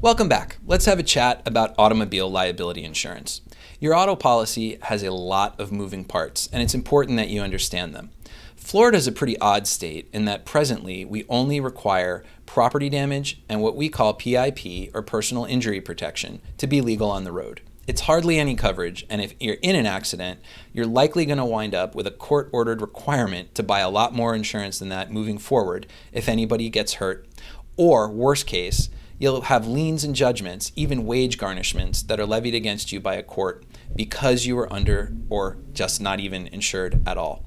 Welcome back. Let's have a chat about automobile liability insurance. Your auto policy has a lot of moving parts, and it's important that you understand them. Florida is a pretty odd state in that presently we only require property damage and what we call PIP, or personal injury protection, to be legal on the road. It's hardly any coverage, and if you're in an accident, you're likely going to wind up with a court-ordered requirement to buy a lot more insurance than that moving forward if anybody gets hurt. Or, worst case, you'll have liens and judgments, even wage garnishments, that are levied against you by a court because you were under or just not even insured at all.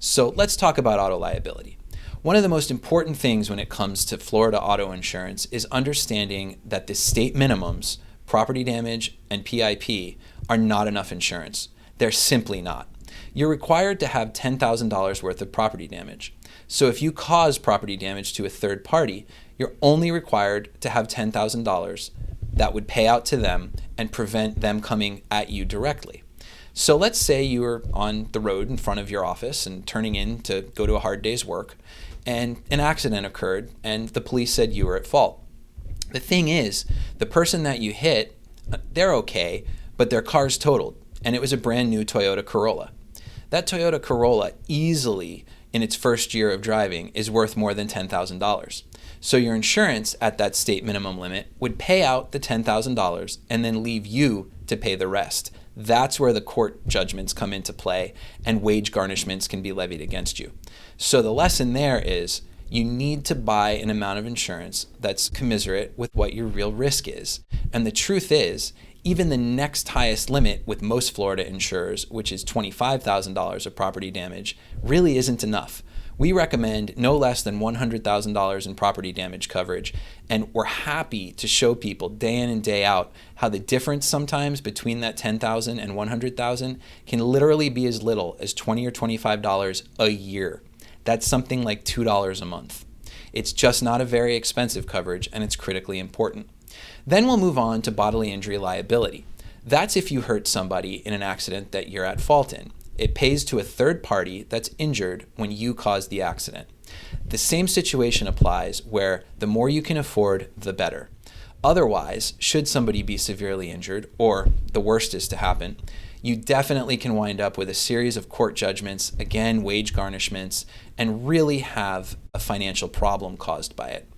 So let's talk about auto liability. One of the most important things when it comes to Florida auto insurance is understanding that the state minimums, property damage and PIP, are not enough insurance. They're simply not. You're required to have $10,000 worth of property damage. So if you cause property damage to a third party, you're only required to have $10,000 that would pay out to them and prevent them coming at you directly. So let's say you were on the road in front of your office and turning in to go to a hard day's work, and an accident occurred and the police said you were at fault. The thing is, the person that you hit, they're okay, but their car's totaled, and it was a brand new Toyota Corolla. That Toyota Corolla easily, in its first year of driving, is worth more than $10,000. So your insurance at that state minimum limit would pay out the $10,000 and then leave you to pay the rest. That's where the court judgments come into play and wage garnishments can be levied against you. So the lesson there is you need to buy an amount of insurance that's commensurate with what your real risk is. And the truth is, even the next highest limit with most Florida insurers, which is $25,000 of property damage, really isn't enough. We recommend no less than $100,000 in property damage coverage, and we're happy to show people day in and day out how the difference sometimes between that $10,000 and $100,000 can literally be as little as $20 or $25 a year. That's something like $2 a month. It's just not a very expensive coverage, and it's critically important. Then we'll move on to bodily injury liability. That's if you hurt somebody in an accident that you're at fault in. It pays to a third party that's injured when you caused the accident. The same situation applies where the more you can afford, the better. Otherwise, should somebody be severely injured, or the worst is to happen, you definitely can wind up with a series of court judgments, again, wage garnishments, and really have a financial problem caused by it.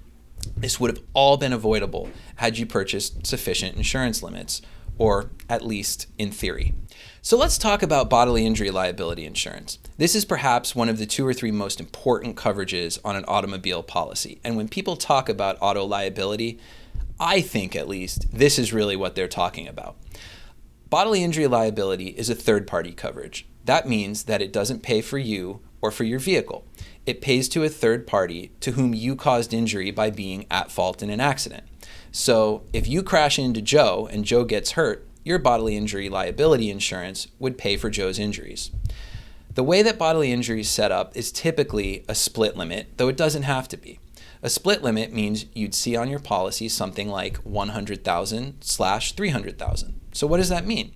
This would have all been avoidable had you purchased sufficient insurance limits, or at least in theory. So let's talk about bodily injury liability insurance. This is perhaps one of the 2 or 3 most important coverages on an automobile policy. And when people talk about auto liability, I think at least this is really what they're talking about. Bodily injury liability is a third-party coverage. That means that it doesn't pay for you or for your vehicle. It pays to a third party to whom you caused injury by being at fault in an accident. So if you crash into Joe and Joe gets hurt, your bodily injury liability insurance would pay for Joe's injuries. The way that bodily injury is set up is typically a split limit, though it doesn't have to be. A split limit means you'd see on your policy something like $100,000/$300,000. So what does that mean?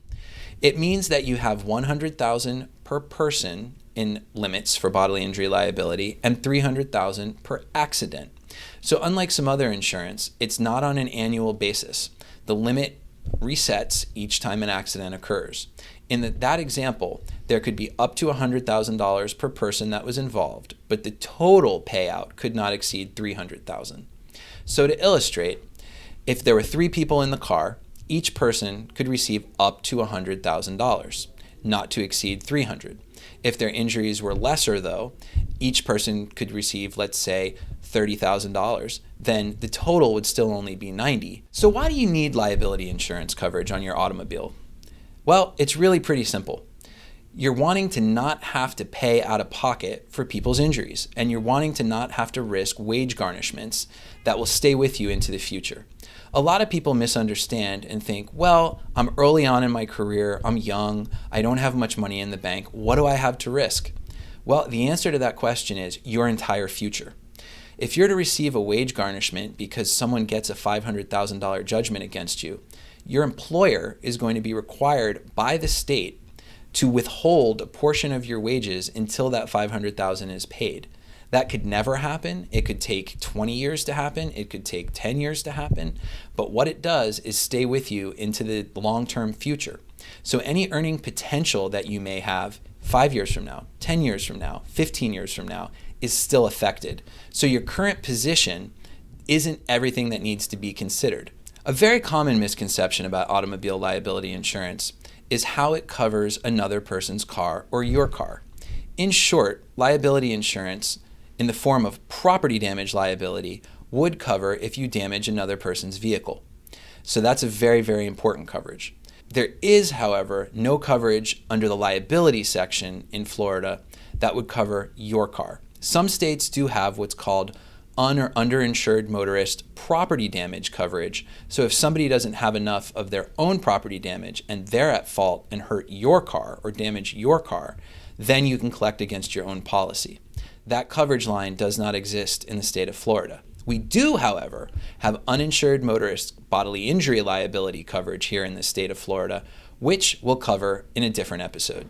It means that you have $100,000 per person in limits for bodily injury liability and $300,000 per accident. So unlike some other insurance, it's not on an annual basis. The limit resets each time an accident occurs. In that example, there could be up to $100,000 per person that was involved, but the total payout could not exceed $300,000. So to illustrate, if there were 3 people in the car, each person could receive up to $100,000, not to exceed $300,000. If their injuries were lesser, though, each person could receive, let's say, $30,000, then the total would still only be $90,000. So why do you need liability insurance coverage on your automobile? Well, it's really pretty simple. You're wanting to not have to pay out of pocket for people's injuries, and you're wanting to not have to risk wage garnishments that will stay with you into the future. A lot of people misunderstand and think, well, I'm early on in my career, I'm young, I don't have much money in the bank, what do I have to risk? Well, the answer to that question is your entire future. If you're to receive a wage garnishment because someone gets a $500,000 judgment against you, your employer is going to be required by the state to withhold a portion of your wages until that $500,000 is paid. That could never happen. It could take 20 years to happen. It could take 10 years to happen. But what it does is stay with you into the long-term future. So any earning potential that you may have 5 years from now, 10 years from now, 15 years from now is still affected. So your current position isn't everything that needs to be considered. A very common misconception about automobile liability insurance is how it covers another person's car or your car. In short, liability insurance in the form of property damage liability would cover if you damage another person's vehicle. So that's a very, very important coverage. There is, however, no coverage under the liability section in Florida that would cover your car. Some states do have what's called or underinsured motorist property damage coverage. So if somebody doesn't have enough of their own property damage and they're at fault and hurt your car or damage your car, then you can collect against your own policy. That coverage line does not exist in the state of Florida. We do, however, have uninsured motorist bodily injury liability coverage here in the state of Florida, which we'll cover in a different episode.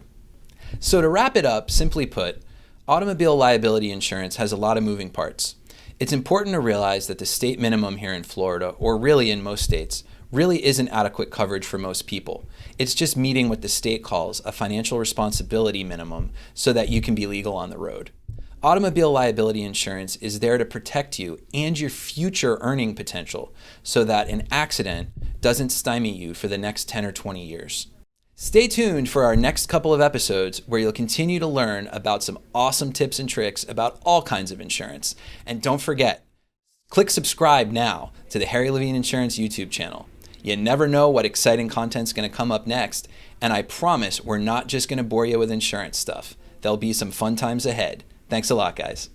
So to wrap it up, simply put, automobile liability insurance has a lot of moving parts. It's important to realize that the state minimum here in Florida, or really in most states, really isn't adequate coverage for most people. It's just meeting what the state calls a financial responsibility minimum so that you can be legal on the road. Automobile liability insurance is there to protect you and your future earning potential so that an accident doesn't stymie you for the next 10 or 20 years. Stay tuned for our next couple of episodes where you'll continue to learn about some awesome tips and tricks about all kinds of insurance. And don't forget, click subscribe now to the Harry Levine Insurance YouTube channel. You never know what exciting content's going to come up next, and I promise we're not just going to bore you with insurance stuff. There'll be some fun times ahead. Thanks a lot, guys.